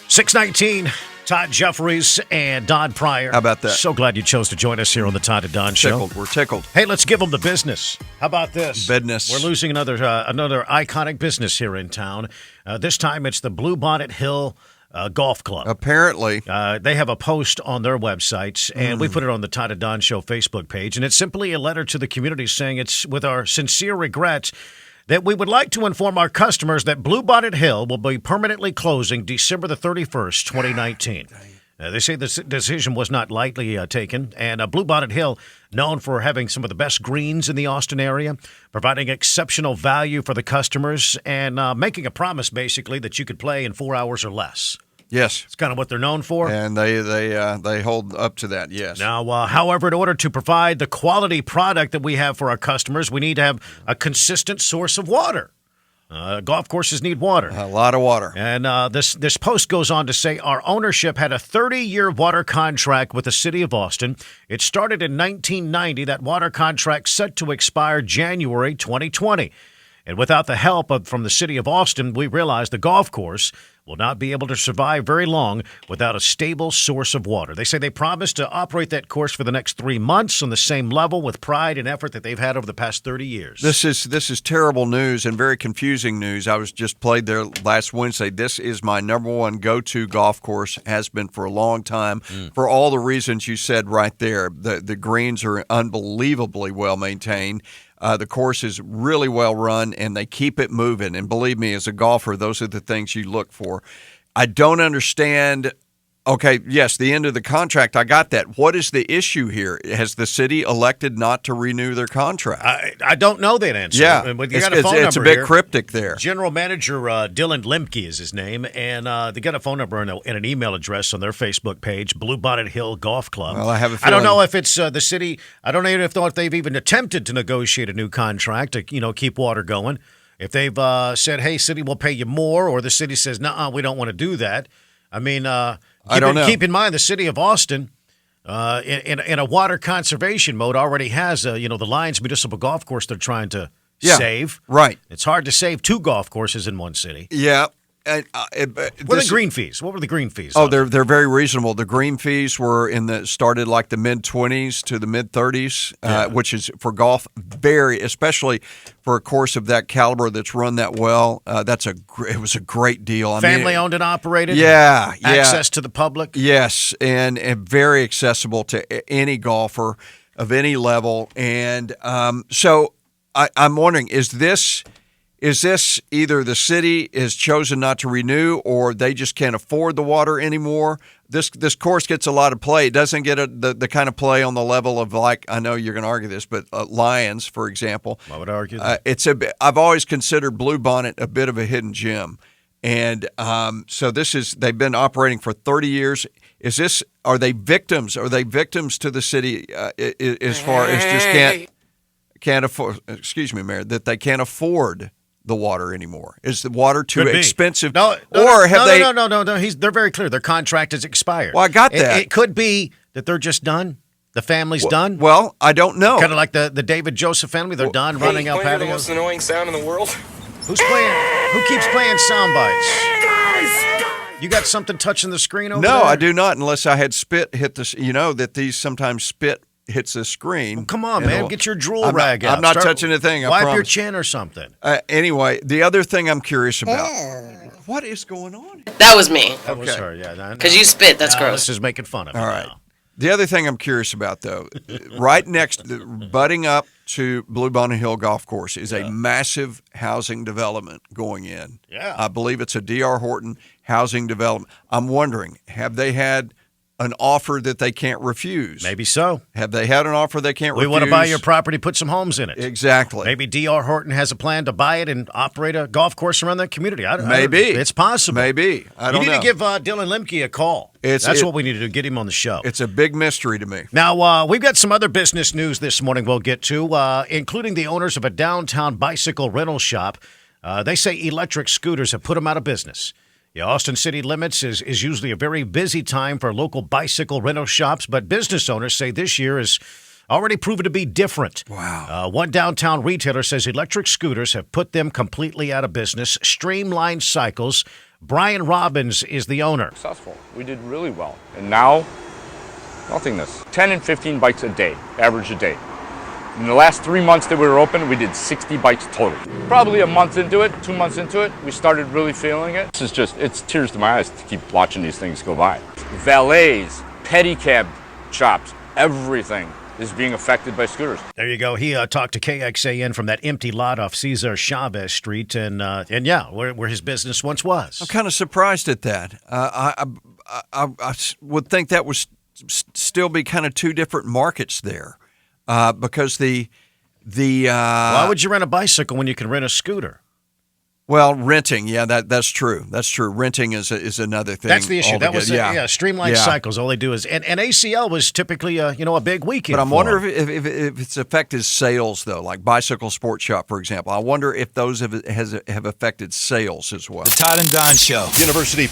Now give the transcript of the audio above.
619, Todd Jeffries and Don Pryor. How about that? So glad you chose to join us here on the Todd and Don Show. We're tickled. Hey, let's give them the business. How about this? Business. We're losing another iconic business here in town. This time it's the Bluebonnet Hill Golf Club. Apparently. They have a post on their websites, and we put it on the Todd and Don Show Facebook page, and it's simply a letter to the community saying it's with our sincere regrets that we would like to inform our customers that Bluebonnet Hill will be permanently closing December the 31st, 2019. They say this decision was not lightly taken, and Bluebonnet Hill, known for having some of the best greens in the Austin area, providing exceptional value for the customers, and making a promise, basically, that you could play in 4 hours or less. Yes. It's kind of what they're known for. And they hold up to that, yes. Now, however, in order to provide the quality product that we have for our customers, we need to have a consistent source of water. Golf courses need water. A lot of water. And this post goes on to say our ownership had a 30-year water contract with the city of Austin. It started in 1990. That water contract set to expire January 2020. And without the help from the city of Austin, we realized the golf course will not be able to survive very long without a stable source of water. They say they promised to operate that course for the next 3 months on the same level with pride and effort that they've had over the past 30 years. This is terrible news and very confusing news. I was just played there last Wednesday. This is my number one go-to golf course, has been for a long time, for all the reasons you said right there. The greens are unbelievably well maintained. The course is really well run, and they keep it moving. And believe me, as a golfer, those are the things you look for. I don't understand. Okay, yes, the end of the contract, I got that. What is the issue here? Has the city elected not to renew their contract? I don't know that answer. Yeah, But you got a phone number it's a bit here. cryptic there. General Manager Dylan Lemke is his name, and they got a phone number and an email address on their Facebook page, Bluebonnet Hill Golf Club. Well, I have a I don't feeling- know if it's the city. I don't even know if they've even attempted to negotiate a new contract to keep water going. If they've said, "Hey, city, we'll pay you more," or the city says, "Nuh-uh, we don't want to do that." I mean, I don't know. Keep in mind the city of Austin. In a water conservation mode, already has the Lions Municipal Golf Course they're trying to save. Right. It's hard to save two golf courses in one city. Yeah. What are the green fees? What were the green fees? Oh, they're very reasonable. The green fees were started like the mid-20s to the mid-30s, which is for golf especially for a course of that caliber that's run that well. It was a great deal. Family owned and operated. Yeah, access to the public. Yes, and very accessible to any golfer of any level. And so I'm wondering, is this either the city has chosen not to renew or they just can't afford the water anymore? This course gets a lot of play. It doesn't get the kind of play on the level of, like, I know you're going to argue this, but Lions, for example. I would argue that. I've always considered Bluebonnet a bit of a hidden gem. And so they've been operating for 30 years. Are they victims? Are they victims to the city as far as just can't afford, excuse me, Mayor, that they can't afford the water anymore? Is the water too expensive? No. They're very clear. Their contract is expired. Well, I got that. It could be that they're just done. The family's done. Well, I don't know. Kind of like the David Joseph family. They're done running El Patio. The most annoying sound in the world. Who keeps playing sound bites? You got something touching the screen over there? No, I do not, unless I had spit hit the. That these sometimes spit hits the screen. Well, come on, man. Get your drool rag out. I'm not touching a thing. Wipe your chin or something. Anyway, the other thing I'm curious about. What is going on? That was me. That was her, yeah. Because you spit. That's gross. This is making fun of me. All right. Now. The other thing I'm curious about, though, right butting up to Bluebonnet Hill Golf Course is a massive housing development going in. Yeah. I believe it's a D.R. Horton housing development. I'm wondering, have they had an offer that they can't refuse? Maybe so. Have they had an offer they can't refuse? We want to buy your property, put some homes in it. Exactly. Maybe D.R. Horton has a plan to buy it and operate a golf course around that community. Maybe. It's possible. Maybe. I don't know. You need to give Dylan Lemke a call. That's what we need to do, get him on the show. It's a big mystery to me. Now, we've got some other business news this morning we'll get to, including the owners of a downtown bicycle rental shop. They say electric scooters have put them out of business. The Austin city limits is usually a very busy time for local bicycle rental shops, but business owners say this year is already proven to be different. Wow. One downtown retailer says electric scooters have put them completely out of business. Streamlined cycles Brian Robbins is the owner. Successful. We did really well. And now, nothingness. 10 and 15 bikes a day, average a day. In the last 3 months that we were open, we did 60 bikes total. Probably a month into it, 2 months into it, we started really feeling it. This is just, it's tears to my eyes to keep watching these things go by. Valets, pedicab shops, everything is being affected by scooters. There you go. He talked to KXAN from that empty lot off Cesar Chavez Street, and yeah, where his business once was. I'm kind of surprised at that. I would think that would still be kind of two different markets there, because the why would you rent a bicycle when you can rent a scooter? Well, renting, yeah, that's true. That's true. Renting is another thing. That's the issue. Altogether. That was Streamlined Cycles. All they do is and ACL was typically a big weekend. But I'm wondering if it's affected sales though, like Bicycle Sports Shop, for example. I wonder if those have affected sales as well. The Todd and Don Show. University